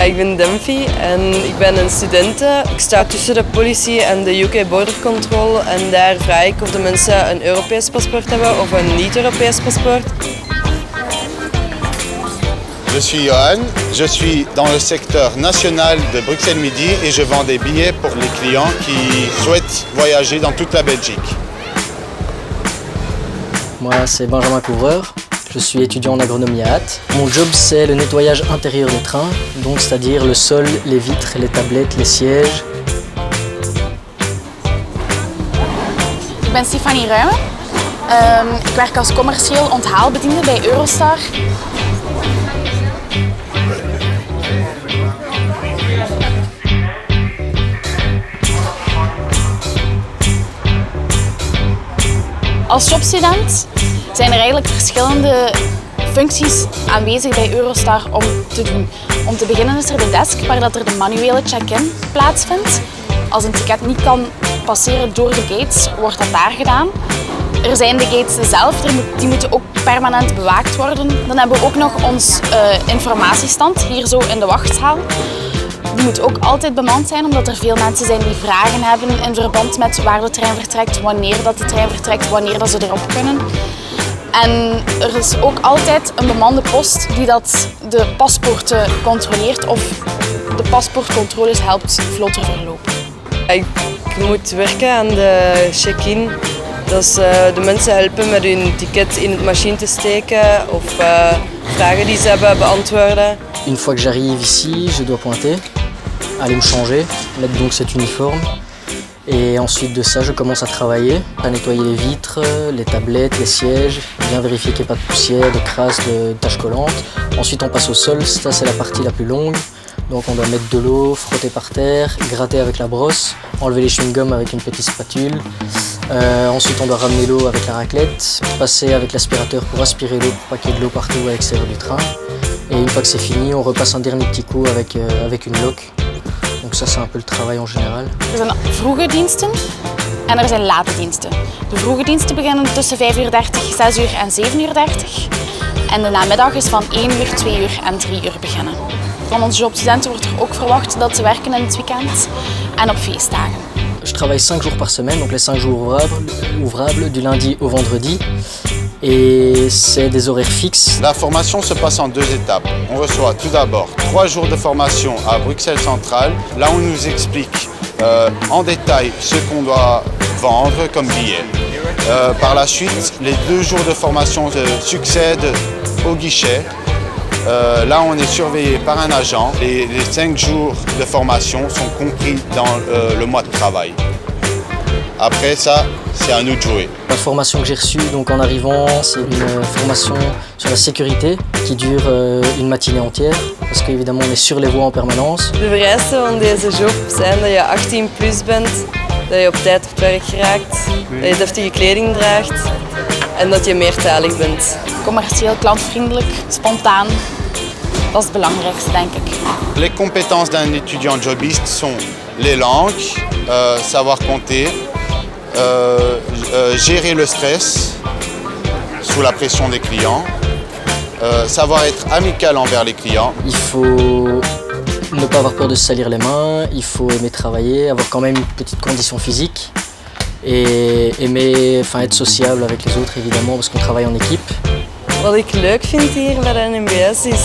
Ik ben Demphy en ik ben een studente. Ik sta tussen de politie en de UK Border Control en daar vraag ik of de mensen een Europees paspoort hebben of een niet-Europees paspoort. Je suis Johan, je suis dans le secteur national de Bruxelles-Midi et je vends des billets pour les clients qui souhaitent voyager dans toute la Belgique. Moi, c'est Benjamin Couvreur. Je suis étudiant en agronomie à Ath. Mon job, c'est le nettoyage intérieur des trains, donc c'est-à-dire le sol, les vitres, les tablettes, les sièges. Ik ben Stefanie Ruijmen. Ik werk als commercieel onthaalbediende bij Eurostar. Als jobstudent zijn er eigenlijk verschillende functies aanwezig bij Eurostar om te doen. Om te beginnen is er de desk waar er de manuele check-in plaatsvindt. Als een ticket niet kan passeren door de gates, wordt dat daar gedaan. Er zijn de gates zelf, die moeten ook permanent bewaakt worden. Dan hebben we ook nog ons informatiestand hier zo in de wachtzaal. Die moet ook altijd bemand zijn, omdat er veel mensen zijn die vragen hebben in verband met waar de trein vertrekt, wanneer dat de trein vertrekt, wanneer dat ze erop kunnen. En er is ook altijd een bemande post die dat de paspoorten controleert of de paspoortcontroles helpt vlotter verlopen. Ik moet werken aan de check-in. Dus de mensen helpen met hun ticket in het machine te steken of vragen die ze hebben beantwoorden. Une fois que j'arrive ici, je dois pointer, aller me changer, mettre donc cet uniforme. Et ensuite de ça, je commence à travailler, à nettoyer les vitres, les tablettes, les sièges, bien vérifier qu'il n'y ait pas de poussière, de crasse, de taches collantes. Ensuite, on passe au sol, ça c'est la partie la plus longue. Donc on doit mettre de l'eau, frotter par terre, gratter avec la brosse, enlever les chewing-gums avec une petite spatule. Ensuite, on doit ramener l'eau avec la raclette, passer avec l'aspirateur pour aspirer l'eau, pour pas qu'il y ait de l'eau partout à l'extérieur du train. Et une fois que c'est fini, on repasse un dernier petit coup avec une loque. Donc ça, c'est un peu le travail en général. Er zijn vroege diensten en er zijn late diensten. De vroege diensten beginnen tussen 5:30, 6 uur en 7:30. En de namiddag is van 1 uur, 2 uur en 3 uur beginnen. Van onze jobstudenten wordt er ook verwacht dat ze werken in het weekend en op feestdagen. Je travaille 5 jours par semaine, donc les 5 jours ouvrables du lundi au vendredi. Et c'est des horaires fixes. La formation se passe en 2 étapes. On reçoit tout d'abord 3 jours de formation à Bruxelles Centrale. Là, on nous explique en détail ce qu'on doit vendre comme billet. Par la suite, les 2 jours de formation succèdent au guichet. Là, on est surveillé par un agent. Les 5 jours de formation sont compris dans le mois de travail. Après ça, c'est à nous de jouer. La formation que j'ai reçue donc en arrivant, c'est une formation sur la sécurité qui dure une matinée entière. Parce qu'évidemment, on est sur les voies en permanence. De vereisten van deze job zijn dat je 18 plus bent, dat je op tijd op het werk geraakt, dat je deftige kleding draagt en dat je meertalig bent. Commercieel, klantvriendelijk, spontaan. Dat is het belangrijkste, denk ik. Les compétences d'un étudiant jobiste sont les langues, savoir compter, gérer le stress sous la pression des clients, savoir être amical envers les clients. Il faut ne pas avoir peur de se salir les mains, il faut aimer travailler, avoir quand même une petite condition physique et aimer, être sociable avec les autres évidemment parce qu'on travaille en équipe. Wat ik leuk vind hier bij de NMBS is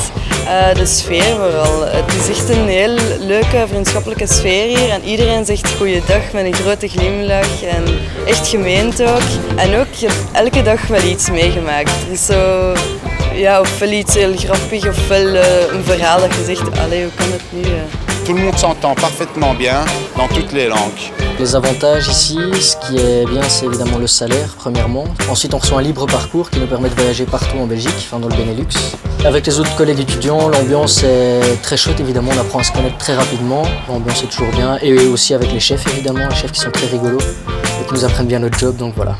de sfeer vooral. Het is echt een heel leuke vriendschappelijke sfeer hier en iedereen zegt goeiedag met een grote glimlach en echt gemeend ook. En ook, je hebt elke dag wel iets meegemaakt. Er is zo, ja, ofwel iets heel grappig ofwel een verhaal dat je zegt, allee, hoe kan het nu? Tout le monde s'entend parfaitement bien dans toutes les langues. Les avantages ici, ce qui est bien, c'est évidemment le salaire, premièrement. Ensuite, on reçoit un libre parcours qui nous permet de voyager partout en Belgique, dans le Benelux. Avec les autres collègues étudiants, l'ambiance est très chouette, évidemment, on apprend à se connaître très rapidement. L'ambiance est toujours bien. Et aussi avec les chefs, évidemment, les chefs qui sont très rigolos et qui nous apprennent bien notre job, donc voilà.